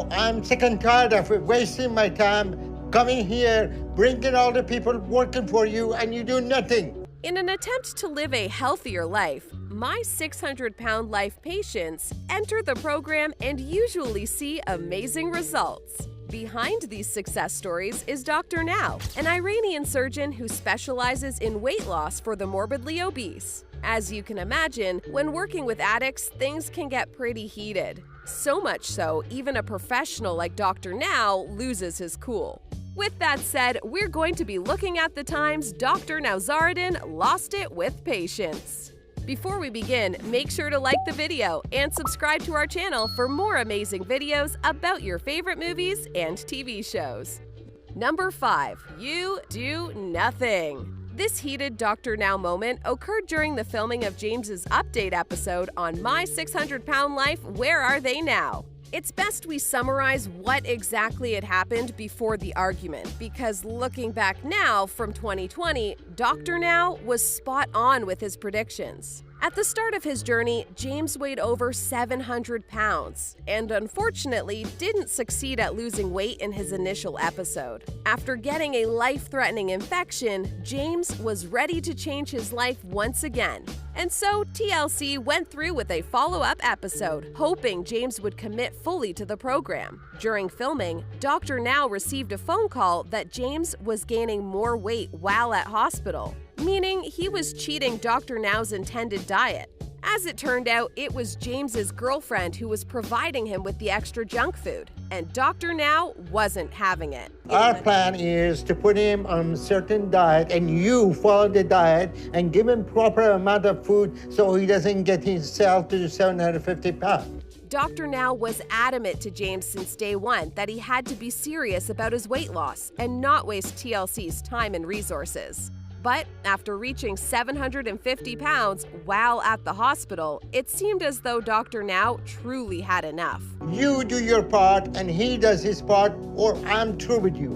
So I'm sick and tired of wasting my time coming here, bringing all the people working for you, and you do nothing. In an attempt to live a healthier life, My 600-Pound Life patients enter the program and usually see amazing results. Behind these success stories is Dr. Now, an Iranian surgeon who specializes in weight loss for the morbidly obese. As you can imagine, when working with addicts, things can get pretty heated. So much so, even a professional like Dr. Now loses his cool. With that said, we're going to be looking at the times Dr. Nauzaradin lost it with patients. Before we begin, make sure to like the video and subscribe to our channel for more amazing videos about your favorite movies and TV shows. Number 5. You do nothing. This heated Dr. Now moment occurred during the filming of James's update episode on My 600-Pound Life, Where Are They Now? It's best we summarize what exactly had happened before the argument, because looking back now from 2020, Dr. Now was spot on with his predictions. At the start of his journey, James weighed over 700 pounds and unfortunately didn't succeed at losing weight in his initial episode. After getting a life-threatening infection, James was ready to change his life once again. And so TLC went through with a follow-up episode, hoping James would commit fully to the program. During filming, Dr. Now received a phone call that James was gaining more weight while at hospital, meaning he was cheating Dr. Now's intended diet. As it turned out, it was James's girlfriend who was providing him with the extra junk food, and Dr. Now wasn't having it. Our plan is to put him on a certain diet, and you follow the diet and give him proper amount of food so he doesn't get himself to 750 pounds. Dr. Now was adamant to James since day one that he had to be serious about his weight loss and not waste TLC's time and resources. But after reaching 750 pounds while at the hospital, it seemed as though Dr. Now truly had enough. You do your part and he does his part, or I'm through with you.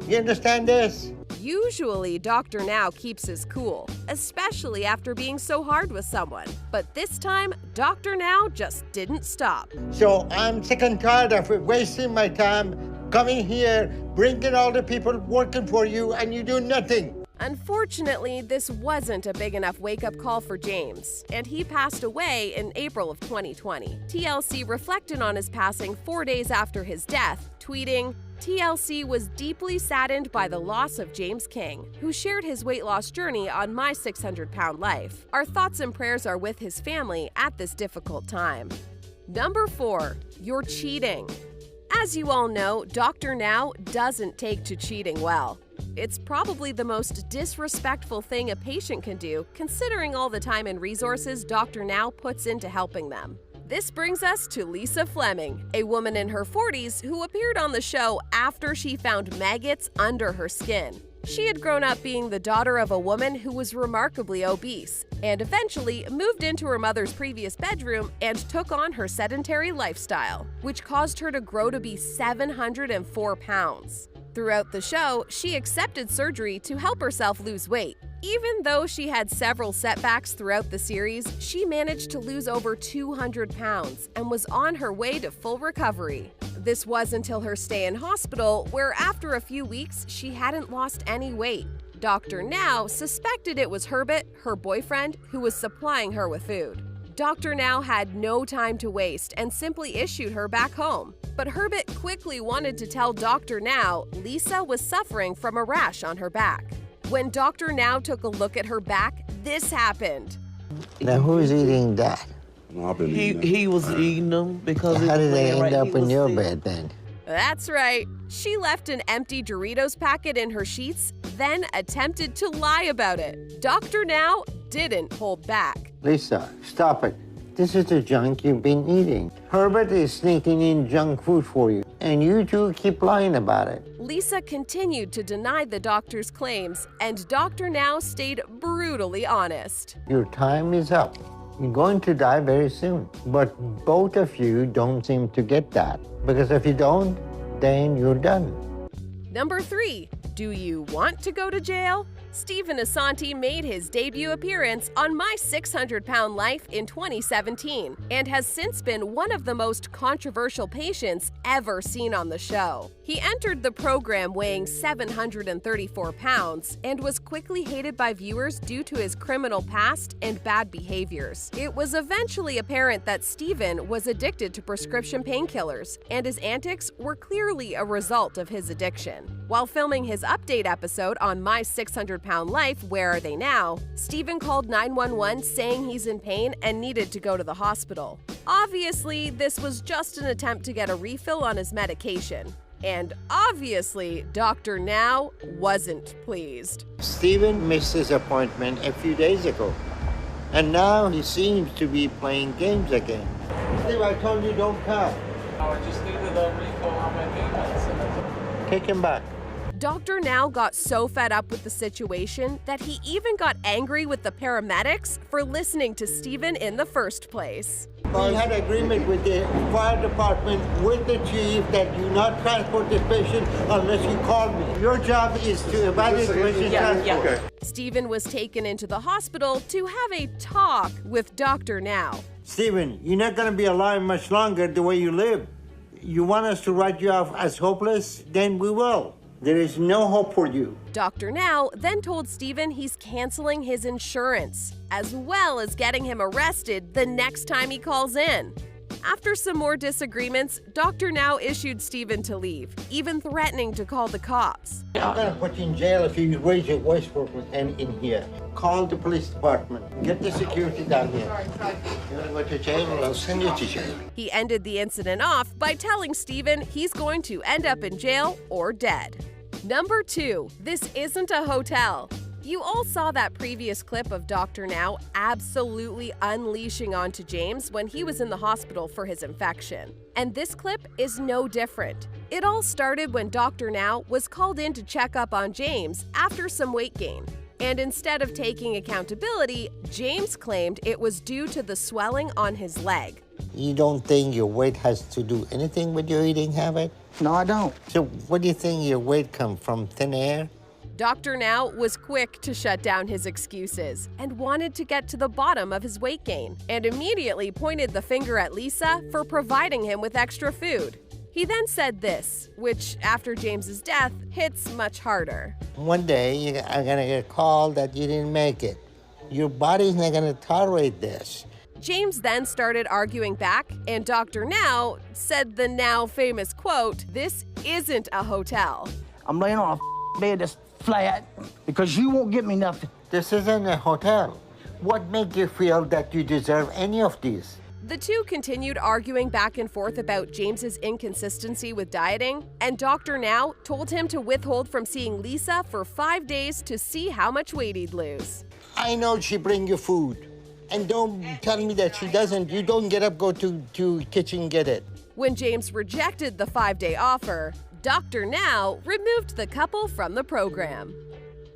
You understand this? Usually, Dr. Now keeps his cool, especially after being so hard with someone. But this time, Dr. Now just didn't stop. So I'm sick and tired of wasting my time coming here, bringing all the people working for you, and you do nothing. Unfortunately, this wasn't a big enough wake-up call for James, and he passed away in April of 2020. TLC reflected on his passing 4 days after his death, tweeting, "TLC was deeply saddened by the loss of James King, who shared his weight loss journey on My 600-Pound Life. Our thoughts and prayers are with his family at this difficult time." Number 4. You're cheating. As you all know, Dr. Now doesn't take to cheating well. It's probably the most disrespectful thing a patient can do, considering all the time and resources Dr. Now puts into helping them. This brings us to Lisa Fleming, a woman in her 40s who appeared on the show after she found maggots under her skin. She had grown up being the daughter of a woman who was remarkably obese, and eventually moved into her mother's previous bedroom and took on her sedentary lifestyle, which caused her to grow to be 704 pounds. Throughout the show, she accepted surgery to help herself lose weight. Even though she had several setbacks throughout the series, she managed to lose over 200 pounds and was on her way to full recovery. This was until her stay in hospital, where after a few weeks, she hadn't lost any weight. Dr. Now suspected it was Herbert, her boyfriend, who was supplying her with food. Dr. Now had no time to waste and simply issued her back home. But Herbert quickly wanted to tell Dr. Now Lisa was suffering from a rash on her back. When Dr. Now took a look at her back, this happened. Now who's eating that? He was eating them because How did they end up in your bed then? That's right. She left an empty Doritos packet in her sheets, then attempted to lie about it. Dr. Now didn't hold back. Lisa, stop it. This is the junk you've been eating. Herbert is sneaking in junk food for you, and you two keep lying about it. Lisa continued to deny the doctor's claims, and Dr. Now stayed brutally honest. Your time is up. You're going to die very soon. But both of you don't seem to get that. Because if you don't, then you're done. Number 3. Do you want to go to jail? Stephen Assanti made his debut appearance on My 600-Pound Life in 2017 and has since been one of the most controversial patients ever seen on the show. He entered the program weighing 734 pounds and was quickly hated by viewers due to his criminal past and bad behaviors. It was eventually apparent that Stephen was addicted to prescription painkillers, and his antics were clearly a result of his addiction. While filming his update episode on My 600-Pound Life, Where Are They Now?, Stephen called 911 saying he's in pain and needed to go to the hospital. Obviously, this was just an attempt to get a refill on his medication. And obviously, Dr. Now wasn't pleased. Stephen missed his appointment a few days ago, and now he seems to be playing games again. Steve, I told you don't come. I just needed a refill on my payments. Take him back. Dr. Now got so fed up with the situation that he even got angry with the paramedics for listening to Stephen in the first place. We had an agreement with the fire department, with the chief, that you not transport the patient unless you call me. Your job is to evaluate the patient transport. Okay. Stephen was taken into the hospital to have a talk with Dr. Now. Stephen, you're not going to be alive much longer the way you live. You want us to write you off as hopeless? Then we will. There is no hope for you. Dr. Now then told Stephen he's canceling his insurance, as well as getting him arrested the next time he calls in. After some more disagreements, Dr. Now issued Stephen to leave, even threatening to call the cops. I'm going to put you in jail if you raise your voice for and in here. Call the police department. Get the security down here. You want to go to jail? I'll send you to jail. He ended the incident off by telling Stephen he's going to end up in jail or dead. Number 2, this isn't a hotel. You all saw that previous clip of Dr. Now absolutely unleashing onto James when he was in the hospital for his infection. And this clip is no different. It all started when Dr. Now was called in to check up on James after some weight gain. And instead of taking accountability, James claimed it was due to the swelling on his leg. You don't think your weight has to do anything with your eating habit? No, I don't. So what do you think your weight come from, thin air? Dr. Now was quick to shut down his excuses and wanted to get to the bottom of his weight gain, and immediately pointed the finger at Lisa for providing him with extra food. He then said this, which after James's death hits much harder. One day you're gonna get a call that you didn't make it. Your body's not gonna tolerate this. James then started arguing back, and Dr. Now said the now famous quote, "This isn't a hotel." I'm laying on a bed that's flat because you won't get me nothing. This isn't a hotel. What makes you feel that you deserve any of these? The two continued arguing back and forth about James's inconsistency with dieting, and Dr. Now told him to withhold from seeing Lisa for 5 days to see how much weight he'd lose. I know she bring you food. And don't tell me that she doesn't. You don't get up, go to kitchen, get it. When James rejected the 5-day offer, Dr. Now removed the couple from the program.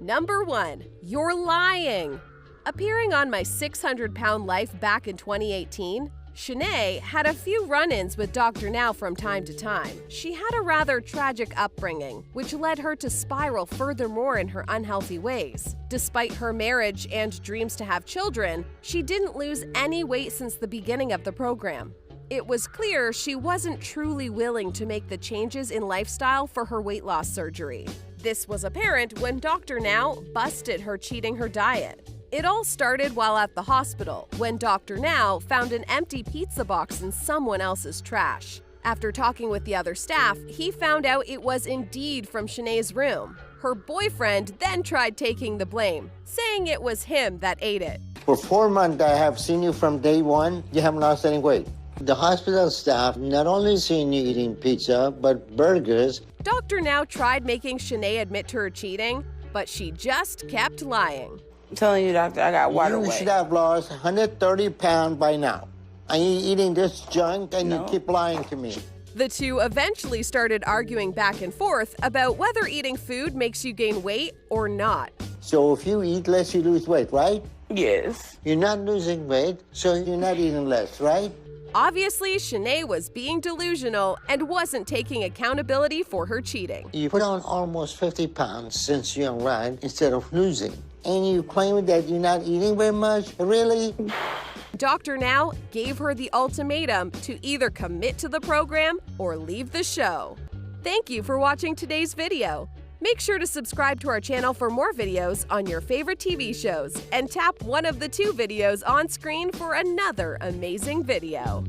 Number 1, you're lying. Appearing on My 600-Pound Life back in 2018, Shanae had a few run-ins with Dr. Now from time to time. She had a rather tragic upbringing, which led her to spiral furthermore in her unhealthy ways. Despite her marriage and dreams to have children, she didn't lose any weight since the beginning of the program. It was clear she wasn't truly willing to make the changes in lifestyle for her weight loss surgery. This was apparent when Dr. Now busted her cheating her diet. It all started while at the hospital, when Dr. Now found an empty pizza box in someone else's trash. After talking with the other staff, he found out it was indeed from Shanae's room. Her boyfriend then tried taking the blame, saying it was him that ate it. For 4 months, I have seen you from day one. You haven't lost any weight. The hospital staff not only seen you eating pizza, but burgers. Dr. Now tried making Shanae admit to her cheating, but she just kept lying. I'm telling you, doctor, I got water You weight. should have lost 130 pounds by now. And you're eating this junk and you keep lying to me. The two eventually started arguing back and forth about whether eating food makes you gain weight or not. So if you eat less, you lose weight, right? Yes. You're not losing weight, so you're not eating less, right? Obviously, Shanae was being delusional and wasn't taking accountability for her cheating. You put on almost 50 pounds since you're right instead of losing. And you claim that you're not eating very much? Really? Dr. Now gave her the ultimatum to either commit to the program or leave the show. Thank you for watching today's video. Make sure to subscribe to our channel for more videos on your favorite TV shows and tap one of the 2 videos on screen for another amazing video.